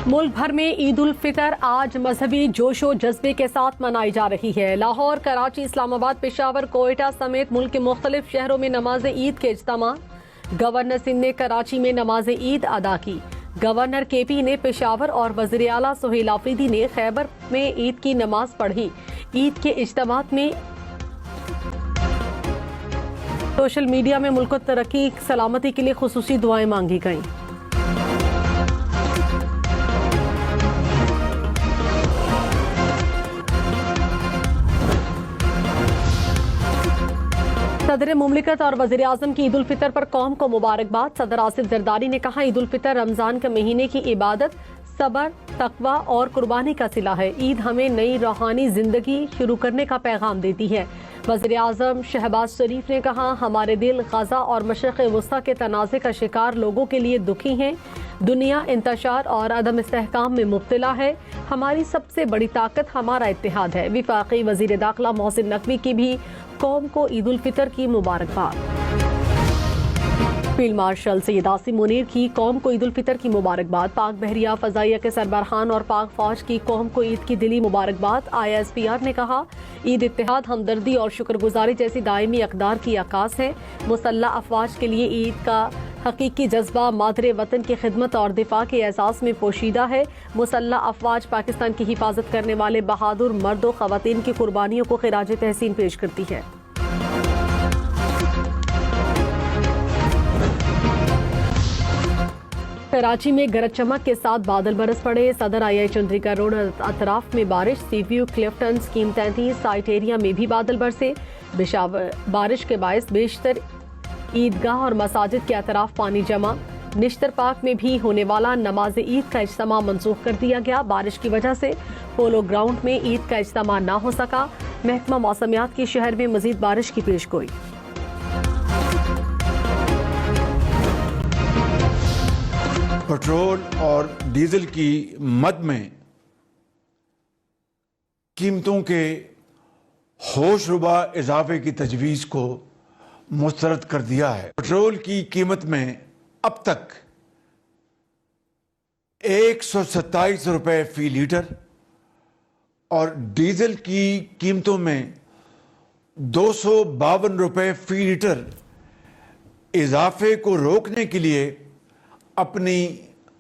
मुल्क भर में ईद उल फितर आज मजहबी जोशो जज्बे के साथ मनाई जा रही है। लाहौर, कराची, इस्लामाबाद, पेशावर, कोयटा समेत मुल्क के मुख्तलिफ शहरों में नमाज ईद के इज्तिमा। गवर्नर सिंध ने कराची में नमाज ईद अदा की। गवर्नर केपी ने पेशावर और वज़ीर आला सुहेल आफरीदी ने खैबर में ईद की नमाज पढ़ी। ईद के इज्तिमात में सोशल मीडिया में मुल्क तरक्की सलामती के लिए खुसूसी दुआएं मांगी गईं। सदर मुमलिकत और वज़ीर आज़म की ईद उल फितर पर कौम को मुबारकबाद। सदर आसिफ जरदारी ने कहा, ईद उल फितर रमजान के महीने की इबादत, सबर, तकवा और कुर्बानी का सिला है। ईद हमें नई रूहानी जिंदगी शुरू करने का पैगाम देती है। वज़ीर आज़म शहबाज शरीफ ने कहा, हमारे दिल गजा और मशरिक़ वुस्ता के तनाज़े का शिकार लोगों के लिए दुखी हैं। दुनिया इंतशार और अदम इस्तेहकाम में मुब्तला है। हमारी सबसे बड़ी ताकत हमारा इत्तेहाद है। वफाकी वज़ीर दाखिला मोहसिन नकवी की भी कौम को ईद उल फितर की मुबारकबाद। फील्ड मार्शल सैयद आसिम मुनीर की कौम को ईद उल फितर की मुबारकबाद। पाक बहरिया फजाइया के सरबराहान और पाक फौज की कौम को ईद की दिली मुबारकबाद। ISPR ने कहा, ईद इत्तेहाद, हमदर्दी और शुक्रगुजारी जैसी दायमी अक़दार की अक्कास है। मुसल्लह अफवाज के लिए ईद का हकीकी जज्बा मादरे वतन की खिदमत और दिफा के एहसास में पोशीदा है। मुसल्लह अफवाज पाकिस्तान की हिफाजत करने वाले बहादुर मर्दों ख़वातीन की कुर्बानियों को खिराज तहसीन पेश करती है। कराची में गरज चमक के साथ बादल बरस पड़े। सदर II चंद्रिका रोड अतराफ में बारिश। Sea view, Clifton, scheme 33 site area में भी बादल बरसे। बारिश के बायस बेशतर ईदगाह और मसाजिद के अतराफ पानी जमा। निश्तर पार्क में भी होने वाला नमाज ईद का इज्तिमा मनसूख कर दिया गया। बारिश की वजह से पोलो ग्राउंड में ईद का इज्तिमा न हो सका। महकमा मौसमियात की शहर में मजीद बारिश की पेशगोई। पेट्रोल और डीजल की मद में कीमतों के होशरुबा इजाफे की तजवीज़ को मुस्तरद कर दिया है। पेट्रोल की कीमत में अब तक 127 रुपये फी लीटर और डीजल की कीमतों में 252 रुपये फी लीटर इजाफे को रोकने के लिए अपनी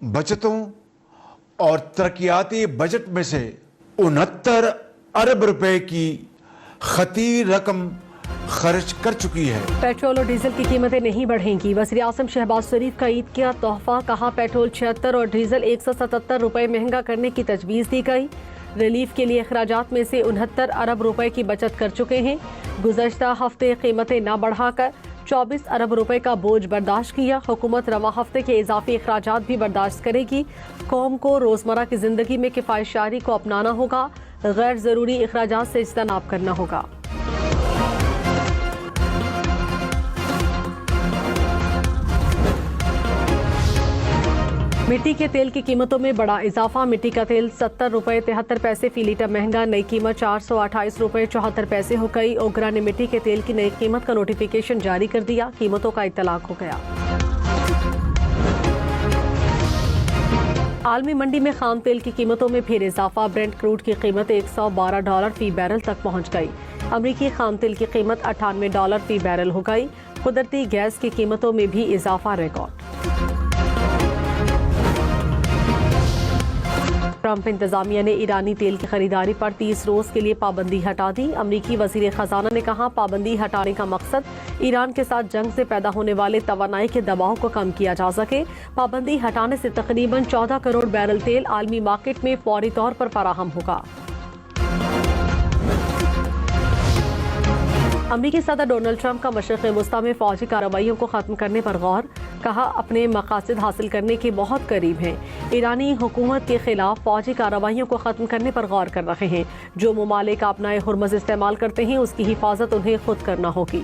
बचतों और तरक्याती बजट में से 69 अरब रुपए की खतीर रकम खर्च कर चुकी है। पेट्रोल और डीजल की कीमतें नहीं बढ़ेंगी। वज़ीर आज़म शहबाज शरीफ का ईद का तोहफा। कहा, पेट्रोल 76 और डीजल 177 रुपए महंगा करने की तजवीज़ दी गई। रिलीफ के लिए अखराजात में से 69 अरब रुपए की बचत कर चुके हैं। गुज़श्ता हफ्ते कीमतें न बढ़ाकर 24 अरब रुपए का बोझ बर्दाश्त किया। हुकूमत रवा हफ्ते के इजाफी अखराजात भी बर्दाश्त करेगी। कौम को रोजमर्रा की जिंदगी में किफायत शारी को अपनाना होगा। गैर जरूरी अखराजात से इज्तनाब करना होगा। मिट्टी के तेल की कीमतों में बड़ा इजाफा। मिट्टी का तेल 70 रुपये 73 पैसे फी लीटर महंगा। नई कीमत 428 रुपये 74 पैसे हो गई। ओगरा ने मिट्टी के तेल की नई कीमत का नोटिफिकेशन जारी कर दिया। कीमतों का इत्तलाक हो गया। आलमी मंडी में खाम तेल की कीमतों में फिर इजाफा। ब्रेंट क्रूड की कीमत $112 फी बैरल तक पहुंच गई। अमरीकी खाम तेल की कीमत $98 फी बैरल हो गई। कुदरती गैस की कीमतों में भी इजाफा रिकॉर्ड। ट्रंप इंतजामिया ने ईरानी तेल की खरीदारी पर 30 रोज के लिए पाबंदी हटा दी। अमरीकी वजीर खजाना ने कहा, पाबंदी हटाने का मकसद ईरान के साथ जंग से पैदा होने वाले तवानाई के दबाव को कम किया जा सके। पाबंदी हटाने से तकरीबन 14 करोड़ बैरल तेल आलमी मार्केट में फौरी तौर पर फराहम होगा। अमरीकी सदर डोनाल्ड ट्रंप का मशरिक़ वुस्ता में फौजी कार्रवाइयों को खत्म करने पर गौर। कहा, अपने मकासद हासिल करने के बहुत करीब हैं। ईरानी हुकूमत के खिलाफ फौजी कार्रवाइयों को खत्म करने पर गौर कर रहे हैं। जो ममालिक अपना हुर्मज़ इस्तेमाल करते हैं उसकी हिफाजत उन्हें खुद करना होगी।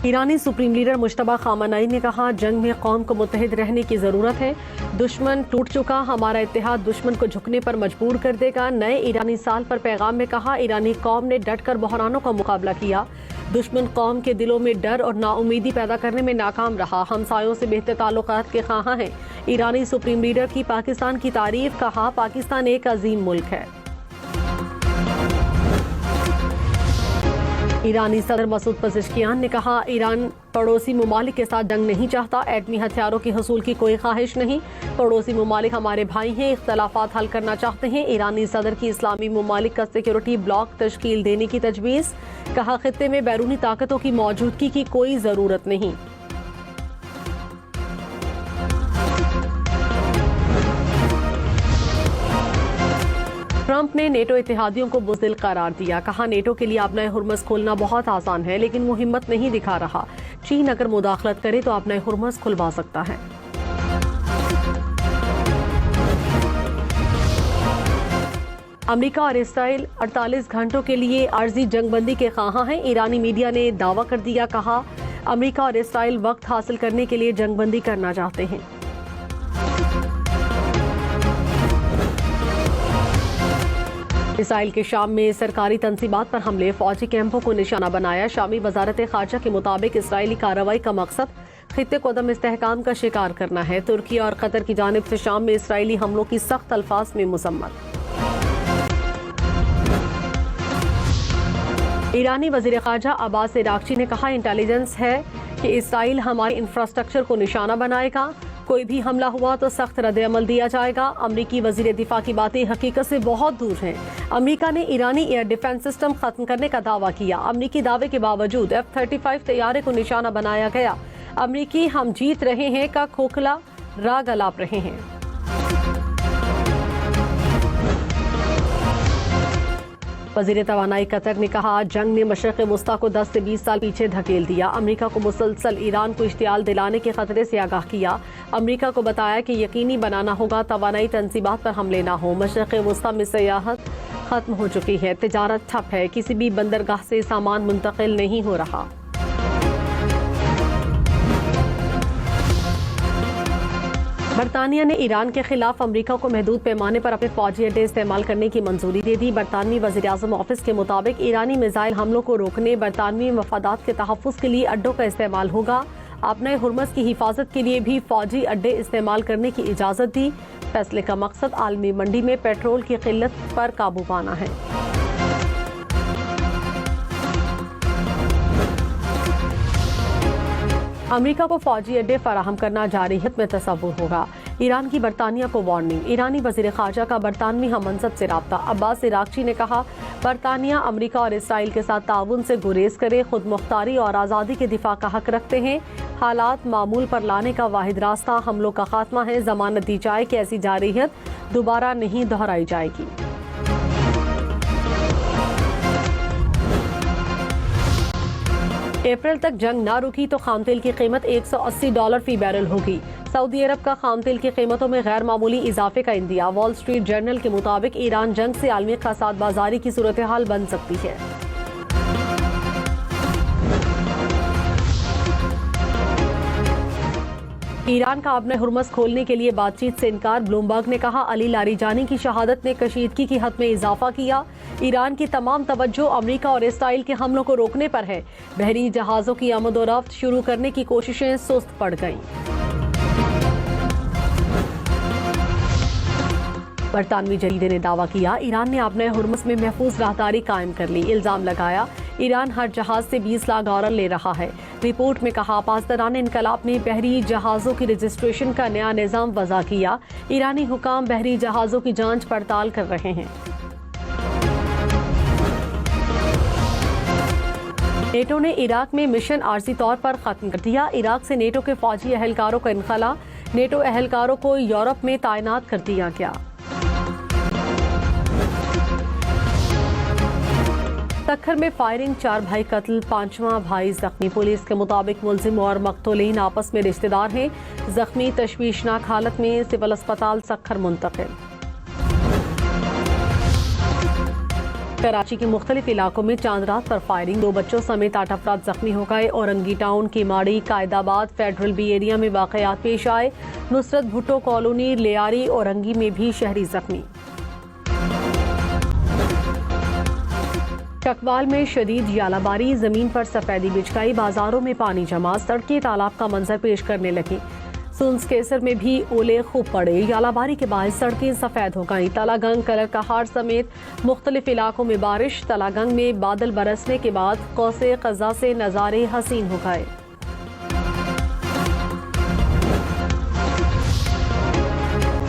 ईरानी सुप्रीम लीडर मुश्तबा खामनेई ने कहा, जंग में कौम को मुत्तहिद रहने की जरूरत है। दुश्मन टूट चुका, हमारा इत्तेहाद दुश्मन को झुकने पर मजबूर कर देगा। नए ईरानी साल पर पैगाम में कहा, ईरानी कौम ने डटकर बहरानों का मुकाबला किया। दुश्मन कौम के दिलों में डर और नाउमीदी पैदा करने में नाकाम रहा। हमसायों से बेहतर ताल्लुकात के ख्वाहां हैं। ईरानी सुप्रीम लीडर की पाकिस्तान की तारीफ, कहा पाकिस्तान एक अजीम मुल्क है। ईरानी सदर मसूद पज़ेश्कियान ने कहा, ईरान पड़ोसी ममालिक के साथ जंग नहीं चाहता। एटमी हथियारों की हसूल की कोई ख्वाहिश नहीं। पड़ोसी ममालिक हमारे भाई हैं, इख्तलाफात हल करना चाहते हैं। ईरानी सदर की इस्लामी ममालिक का सिक्योरिटी ब्लॉक तश्कील देने की तजवीज़, कहा खित्ते में बैरूनी ताकतों की मौजूदगी की कोई ज़रूरत नहीं। ट्रंप ने नेटो इत्तेहादियों को बुज़दिल करार दिया। कहा, नेटो के लिए अपना हुर्मस खोलना बहुत आसान है, लेकिन वो हिम्मत नहीं दिखा रहा। चीन अगर मुदाखलत करे तो अपना हुर्मस खुलवा सकता है। अमेरिका और इसराइल 48 घंटों के लिए आर्जी जंगबंदी के ख्वाहां हैं। ईरानी मीडिया ने दावा कर दिया। कहा, अमेरिका और इसराइल वक्त हासिल करने के लिए जंगबंदी करना चाहते हैं। इसराइल के शाम में सरकारी तंसीबात पर हमले, फौजी कैंपों को निशाना बनाया। शामी वजारत खारजा के मुताबिक इसराइली कार्रवाई का मकसद खित्ते को अदम इस्तेहकाम का शिकार करना है। तुर्की और कतर की जानिब से शाम में इसराइली हमलों की सख्त अल्फाज में मजम्मत। ईरानी वजीर खारजा अब्बास इराक्ची ने कहा, इंटेलिजेंस है कि इसराइल हमारे इंफ्रास्ट्रक्चर को निशाना बनाएगा। कोई भी हमला हुआ तो सख्त रद्द-ए-अमल दिया जाएगा। अमरीकी वजीर दिफा की बातें हकीकत से बहुत दूर हैं। अमरीका ने ईरानी एयर डिफेंस सिस्टम खत्म करने का दावा किया। अमरीकी दावे के बावजूद F-35 तैयारे को निशाना बनाया गया। अमरीकी हम जीत रहे हैं का खोखला राग अलाप रहे हैं। वजीर तवानाई कतर ने कहा, जंग ने मशरक़ वस्ता को 10 से 20 साल पीछे धकेल दिया। अमेरिका को मुसलसल ईरान को इश्तियाल दिलाने के खतरे से आगाह किया। अमेरिका को बताया कि यकीनी बनाना होगा तवानाई तंसीबात पर हमले ना हो। मशरक़ वस्ता में सयाहत खत्म हो चुकी है, तिजारत ठप है, किसी भी बंदरगाह से सामान मुंतकिल नहीं हो रहा। बरतानिया ने ईरान के खिलाफ अमेरिका को महदूद पैमाने पर अपने फौजी अड्डे इस्तेमाल करने की मंजूरी दे दी। बरतानवी वज़ीर आज़म ऑफिस के मुताबिक ईरानी मिसाइल हमलों को रोकने, बरतानवी मफादात के तहफ़्फ़ुज़ के लिए अड्डों का इस्तेमाल होगा। अपने हुर्मस की हिफाजत के लिए भी फौजी अड्डे इस्तेमाल करने की इजाज़त दी। फैसले का मकसद आलमी मंडी में पेट्रोल की किल्लत पर काबू पाना है। अमेरिका को फौजी अड्डे फराहम करना जारहियत में तसव्वुर होगा। ईरान की बरतानिया को वार्निंग। ईरानी वज़ीर ख़ारजा का बरतानवी हममंसब से राब्ता। अब्बास इराक्ची ने कहा, बरतानिया अमेरिका और इसराइल के साथ ताउन से गुरेज करे, खुद मुख्तारी और आज़ादी के दिफा का हक रखते हैं। हालात मामूल पर लाने का वाहिद रास्ता हमलों का खात्मा है। जमानत दी जाए कि ऐसी जारहियत दोबारा नहीं दोहराई जाएगी। अप्रैल तक जंग ना रुकी तो खाम तेल की कीमत $180 फी बैरल होगी। सऊदी अरब का खाम तेल की कीमतों में गैर मामूली इजाफे का इंदिया। वॉल स्ट्रीट जर्नल के मुताबिक ईरान जंग से आलमी खसात बाजारी की सूरत हाल बन सकती है। ईरान का अपने हुर्मस खोलने के लिए बातचीत से इनकार। ब्लूमबर्ग ने कहा, अली लारीजानी की शहादत ने कशीदगी की हद में इजाफा किया। ईरान की तमाम तवज्जो अमेरिका और इसराइल के हमलों को रोकने पर है। बहरी जहाजों की आमद-ओ-रफ्त शुरू करने की कोशिशें सुस्त पड़ गईं। बरतानवी जरीदे ने दावा किया, ईरान ने अपने हुर्मस में महफूज राहदारी कायम कर ली। इल्जाम लगाया, ईरान हर जहाज से 20 लाख डॉलर ले रहा है। रिपोर्ट में कहा, पासदारान इनकलाब ने बहरी जहाजों की रजिस्ट्रेशन का नया निजाम वज़ा किया। ईरानी हुकाम बहरी जहाजों की जांच पड़ताल कर रहे हैं। नेटो ने इराक में मिशन आर्जी तौर पर खत्म कर दिया। इराक से नेटो के फौजी अहलकारों का इनखला। नेटो अहलकारों को यूरोप में तैनात कर दिया गया। तखर में फायरिंग, 4 भाई कत्ल, 5वां भाई जख्मी। पुलिस के मुताबिक मुलजिम और मकतूलीन आपस में रिश्तेदार हैं। जख्मी तशवीशनाक हालत में सिविल अस्पताल सखर मुंतकिल। कराची के मुख्तलिफ इलाकों में चांद रात पर फायरिंग, 2 बच्चों समेत 8 अफराद जख्मी हो गए। औरंगी टाउन की माड़ी कायदाबाद फेडरल बी एरिया में वाकयात पेश आए। नुसरत भुट्टो कॉलोनी लियारी औरंगी में भी शहरी जख्मी। चकवाल में शदीद यालाबारी, जमीन पर सफेदी बिछ गई, बाजारों में पानी जमा, सड़कें तालाब का मंजर पेश करने लगी। सुन्स केसर में भी ओले खूब पड़े, यालाबारी के बाद सड़कें सफेद हो गईं। तलागंग, कलर कहार समेत मुख्तलिफ इलाकों में बारिश। तलागंग में बादल बरसने के बाद कौसे क़ज़ा से नज़ारे हसीन हो गए।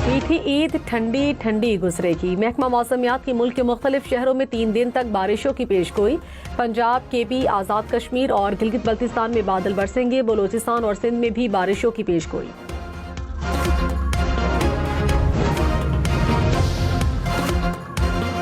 मीठी ईद ठंडी ठंडी गुजरेगी। महकमा मौसमियात की मुल्क के मुख्तलिफ शहरों में 3 दिन तक बारिशों की पेशगोई। पंजाब, केपी, आज़ाद कश्मीर और गिलगित बल्तिस्तान में बादल बरसेंगे। बलोचिस्तान और सिंध में भी बारिशों की पेशगोई।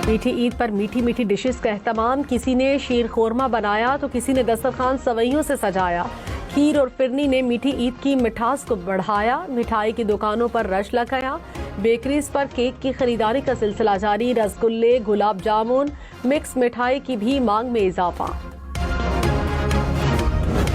मीठी ईद पर मीठी मीठी डिशेस का एहतमाम। किसी ने शीर खोरमा बनाया तो किसी ने दस्तरखान सवैयों से सजाया। खीर और फिरनी ने मीठी ईद की मिठास को बढ़ाया। मिठाई की दुकानों पर रश लगाया। बेकरीज पर केक की खरीदारी का सिलसिला जारी। रसगुल्ले, गुलाब जामुन, मिक्स मिठाई की भी मांग में इजाफा।